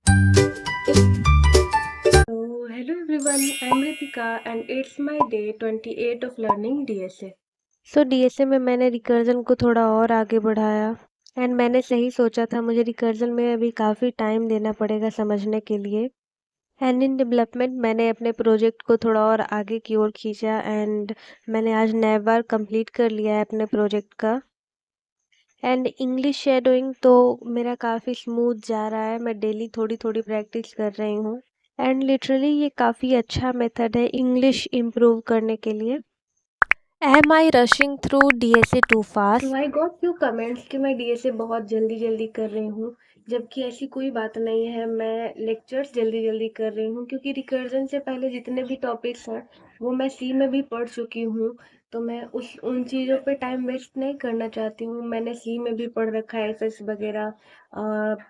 So, hello everyone, I'm Ritika and it's my day 28 of learning DSA. So DSA में मैंने recursion को थोड़ा और आगे बढ़ाया एंड मैंने सही सोचा था मुझे रिकर्जन में अभी काफ़ी टाइम देना पड़ेगा समझने के लिए। एंड इन डेवलपमेंट मैंने अपने प्रोजेक्ट को थोड़ा और आगे की ओर खींचा एंड मैंने आज नए बार कंप्लीट कर लिया है अपने प्रोजेक्ट का। एंड इंग्लिश शेडोइंग तो मेरा काफ़ी स्मूथ जा रहा है, मैं डेली थोड़ी थोड़ी प्रैक्टिस कर रही हूँ एंड लिटरली ये काफ़ी अच्छा मेथड है इंग्लिश इम्प्रूव करने के लिए। Am I rushing through DSA too So fast? I got few comments कि मैं DSA बहुत जल्दी जल्दी कर रही हूँ, जबकि ऐसी कोई बात नहीं है। मैं लेक्चर्स जल्दी जल्दी कर रही हूँ क्योंकि रिकर्जन से पहले जितने भी टॉपिक्स हैं वो मैं सी में भी पढ़ चुकी हूँ। तो मैं उन चीज़ों पे टाइम वेस्ट नहीं करना चाहती हूँ। मैंने सी में भी पढ़ रखा है एफएस वगैरह,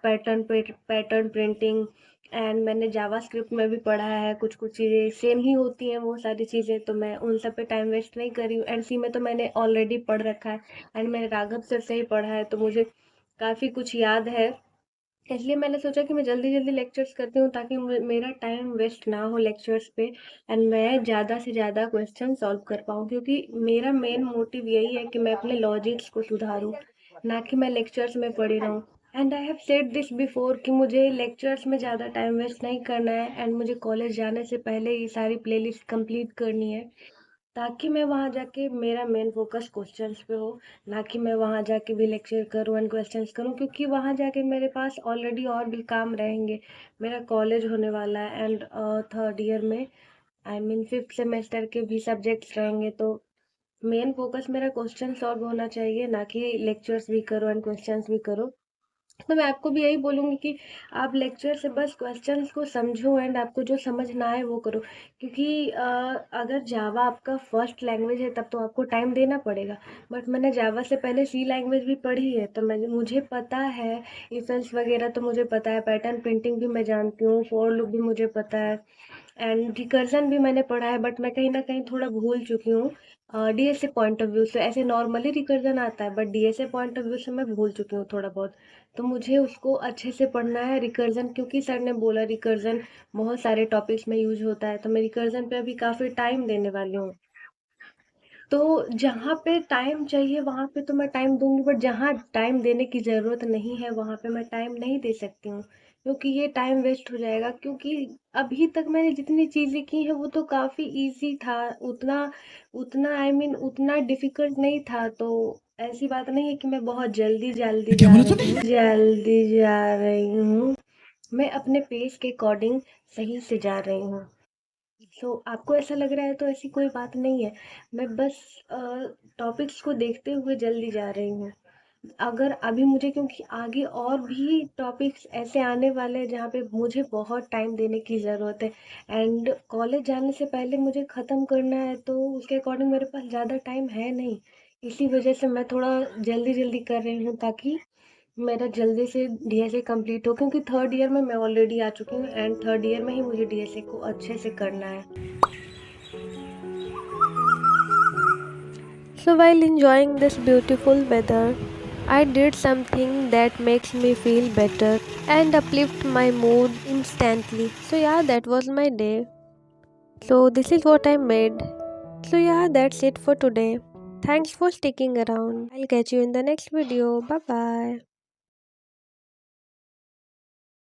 पैटर्न प्रिंटिंग, एंड मैंने जावास्क्रिप्ट में भी पढ़ा है। कुछ कुछ चीज़ें सेम ही होती हैं वो सारी चीज़ें, तो मैं उन सब पे टाइम वेस्ट नहीं कर रही हूँ। एंड सी में तो मैंने ऑलरेडी पढ़ रखा है एंड मैंने राघव सर से ही पढ़ा है, तो मुझे काफ़ी कुछ याद है। इसलिए मैंने सोचा कि मैं जल्दी जल्दी लेक्चर्स करती हूँ ताकि मेरा टाइम वेस्ट ना हो लेक्चर्स पे एंड मैं ज़्यादा से ज़्यादा क्वेश्चन सॉल्व कर पाऊँ, क्योंकि मेरा मेन मोटिव यही है कि मैं अपने लॉजिक्स को सुधारूँ, ना कि मैं लेक्चर्स में पड़ी रहूँ। And I have said this before कि मुझे लेक्चर्स में ज़्यादा टाइम वेस्ट नहीं करना है एंड मुझे कॉलेज जाने से पहले ये सारी प्लेलिस्ट कंप्लीट करनी है, ताकि मैं वहाँ जाके मेरा मेन फोकस क्वेश्चंस पे हो, ना कि मैं वहाँ जाके भी लेक्चर करूँ एंड क्वेश्चंस करूँ, क्योंकि वहाँ जाके मेरे पास ऑलरेडी और भी काम रहेंगे। मेरा कॉलेज होने वाला है एंड थर्ड ईयर में आई मीन फिफ्थ सेमेस्टर के भी सब्जेक्ट्स रहेंगे, तो मेन फोकस मेरा क्वेश्चन सॉल्व होना चाहिए, ना कि लेक्चर्स भी करो एंड क्वेश्चंस भी करो। तो मैं आपको भी यही बोलूँगी कि आप लेक्चर से बस क्वेश्चंस को समझो एंड आपको जो समझ ना आए वो करो, क्योंकि अगर जावा आपका फर्स्ट लैंग्वेज है तब तो आपको टाइम देना पड़ेगा। बट मैंने जावा से पहले सी लैंग्वेज भी पढ़ी है, तो मुझे पता है इफ एल्स वगैरह, तो मुझे पता है पैटर्न प्रिंटिंग भी मैं जानती हूँ, फॉर लूप भी मुझे पता है एंड रिकर्जन भी मैंने पढ़ा है। बट मैं कहीं ना कहीं थोड़ा भूल चुकी हूँ डीएसए पॉइंट ऑफ व्यू से। ऐसे नॉर्मली रिकर्जन आता है but DSA point of view से मैं भूल चुकी हूँ थोड़ा बहुत। तो मुझे उसको अच्छे से पढ़ना है रिकर्जन, क्योंकि सर ने बोला रिकर्जन बहुत सारे टॉपिक्स में यूज होता है, तो मैं रिकर्जन पे अभी काफ़ी टाइम देने वाली हूँ। तो जहाँ पे टाइम चाहिए वहाँ पे तो मैं टाइम दूंगी, बट जहाँ टाइम देने की ज़रूरत नहीं है वहाँ पे मैं टाइम नहीं दे सकती हूँ, क्योंकि ये टाइम वेस्ट हो जाएगा। क्योंकि अभी तक मैंने जितनी चीज़ें की हैं वो तो काफ़ी इजी था, उतना उतना आई मीन उतना डिफिकल्ट नहीं था। तो ऐसी बात नहीं है कि मैं बहुत जल्दी जा रही हूँ। मैं अपने पेस के अकॉर्डिंग सही से जा रही हूँ। सो आपको ऐसा लग रहा है तो ऐसी कोई बात नहीं है। मैं बस टॉपिक्स को देखते हुए जल्दी जा रही हूँ। अगर अभी मुझे, क्योंकि आगे और भी टॉपिक्स ऐसे आने वाले हैं जहाँ पे मुझे बहुत टाइम देने की ज़रूरत है एंड कॉलेज जाने से पहले मुझे ख़त्म करना है, तो उसके अकॉर्डिंग मेरे पास ज़्यादा टाइम है नहीं। इसी वजह से मैं थोड़ा जल्दी जल्दी कर रही हूँ ताकि मेरा जल्दी से डीएसए कंप्लीट हो, क्योंकि थर्ड ईयर में मैं ऑलरेडी आ चुकी हूँ एंड थर्ड ईयर में ही मुझे डीएसए को अच्छे से करना है। So, while enjoying this beautiful weather, I did something that makes me feel better and uplift my mood instantly. So, yeah, that was my day. So, this is what I made. So, yeah, that's it for today. Thanks for sticking around. I'll catch you in the next video. Bye bye.